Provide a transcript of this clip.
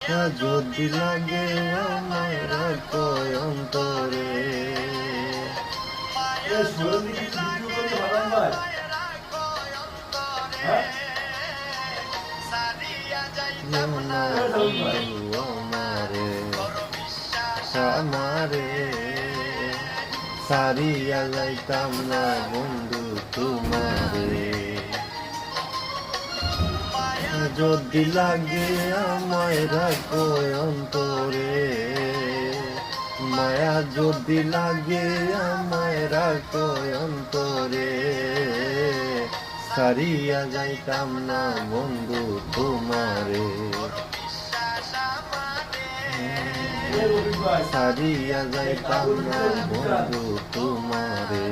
যদি লাগে আমার অন্তরে আমারে সারিয়া যাইতাম না বন্ধু তোমারে যদি লাগে আমায় রাখো অন্তরে মায়া যদি লাগে আমায় রাখো অন্তরে সারিয়া যাইতাম না বন্ধু তোমারে সারিয়া যাইতাম না বন্ধু তোমারে।